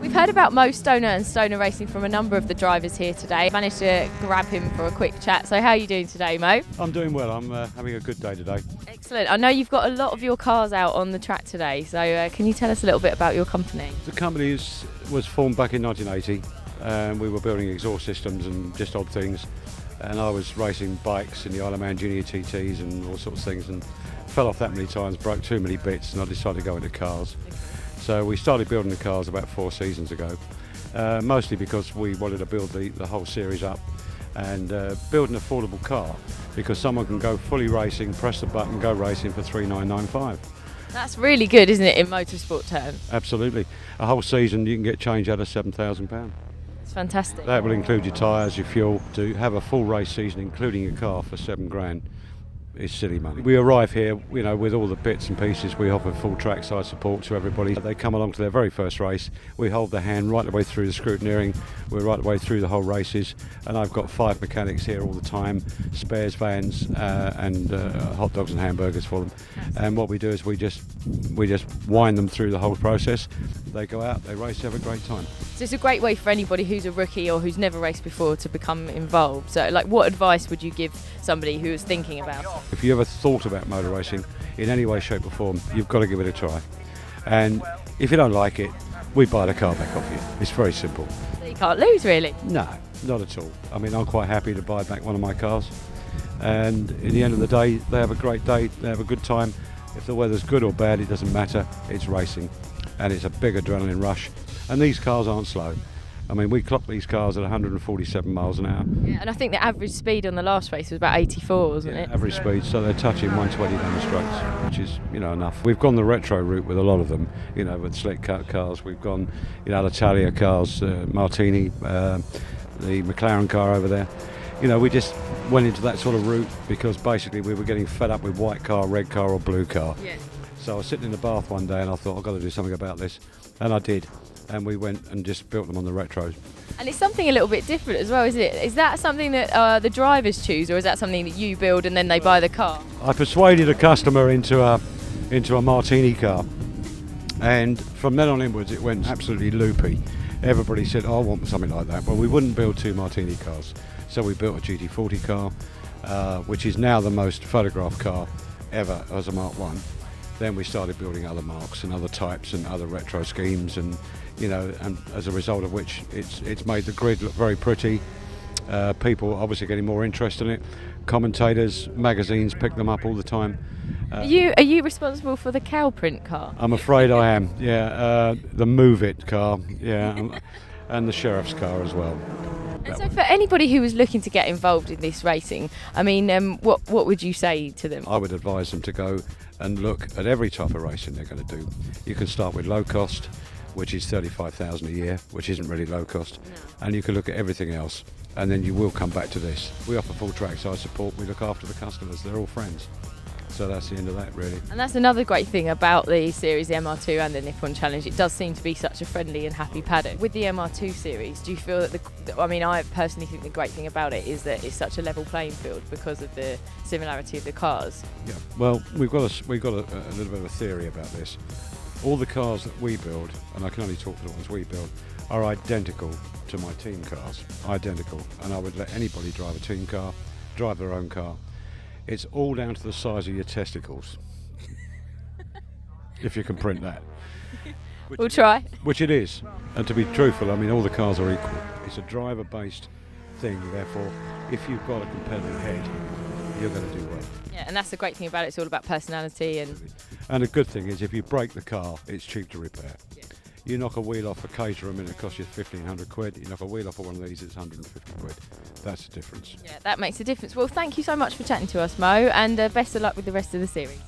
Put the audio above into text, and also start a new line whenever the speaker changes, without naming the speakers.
We've heard about Mo Stoner and Stoner Racing from a number of the drivers here today. Managed to grab him for a quick chat. So how are you doing today, Mo?
I'm doing well. I'm having a good day today.
Excellent. I know you've got a lot of your cars out on the track today. So can you tell us a little bit about your company?
The company was formed back in 1980. We were building exhaust systems and just odd things. And I was racing bikes in the Isle of Man Junior TTs and all sorts of things, and fell off that many times, broke too many bits, and I decided to go into cars. So we started building the cars about 4 seasons ago, mostly because we wanted to build the whole series up and build an affordable car, because someone can go fully racing, press the button, go racing for $3,995.
That's really good, isn't it, in motorsport terms?
Absolutely. A whole season you can get change out of £7,000.
It's fantastic.
That will include your tyres, your fuel. To have a full race season, including your car, for £7,000 is silly money. We arrive here, with all the bits and pieces. We offer full trackside support to everybody. They come along to their very first race. We hold their hand right the way through the scrutineering. We're right the way through the whole races. And I've got 5 mechanics here all the time, spares vans and hot dogs and hamburgers for them. And what we do is we just wind them through the whole process. They go out, they race, have a great time.
So it's a great way for anybody who's a rookie or who's never raced before to become involved. So what advice would you give somebody who is thinking about it?
If you ever thought about motor racing in any way, shape or form, you've got to give it a try. And if you don't like it, we buy the car back off you. It's very simple.
So you can't lose, really?
No, not at all. I mean, I'm quite happy to buy back one of my cars. And in the end of the day, they have a great day, they have a good time. If the weather's good or bad, it doesn't matter. It's racing. And it's a big adrenaline rush. And these cars aren't slow. I mean, we clocked these cars at 147 miles an hour.
Yeah, and I think the average speed on the last race was about 84, wasn't it?
Average speed, so they're touching 120 down the straights, which is, enough. We've gone the retro route with a lot of them, with slick cut cars. We've gone, Alitalia cars, Martini, the McLaren car over there. We just went into that sort of route because basically we were getting fed up with white car, red car or blue car.
Yeah.
So I was sitting in the bath one day and I thought, I've got to do something about this. And I did. And we went and just built them on the retros. And
it's something a little bit different as well, isn't it? Is that something that the drivers choose, or is that something that you build and then they buy the car?
I persuaded a customer into a Martini car. And from then on inwards, it went absolutely loopy. Everybody said, I want something like that. Well, we wouldn't build 2 Martini cars. So we built a GT40 car, which is now the most photographed car ever as a Mark 1. Then we started building other marks and other types and other retro schemes, and and as a result of which it's made the grid look very pretty. People obviously getting more interest in it. Commentators, magazines pick them up all the time.
Are you responsible for the cow print car?
I'm afraid I am. Yeah, the Move It car. Yeah, and the sheriff's car as well.
And so for anybody who was looking to get involved in this racing, I mean, what would you say to them?
I would advise them to go and look at every type of racing they're going to do. You can start with low cost, which is $35,000 a year, which isn't really low cost, and you can look at everything else, and then you will come back to this. We offer full trackside support. We look after the customers. They're all friends. So that's the end of that, really. And
that's another great thing about the series, the MR2 and the Nippon Challenge. It does seem to be such a friendly and happy paddock. With the MR2 series, do you feel that I personally think the great thing about it is that it's such a level playing field because of the similarity of the cars?
Yeah. Well, we've got a little bit of a theory about this. All the cars that we build, and I can only talk to the ones we build, are identical to my team cars. Identical. And I would let anybody drive a team car, drive their own car. It's all down to the size of your testicles. If you can print that.
We'll try.
Which it is. And to be truthful, I mean, all the cars are equal. It's a driver-based thing, therefore, if you've got a competitive head, you're going to do well.
Yeah, and that's the great thing about it. It's all about personality.
And the good thing is, if you break the car, it's cheap to repair. Yeah. You knock a wheel off a Caterham and it costs you 1,500 quid. You knock a wheel off of one of these, it's 150 quid. That's the difference.
Yeah, that makes a difference. Well, thank you so much for chatting to us, Mo, and best of luck with the rest of the series.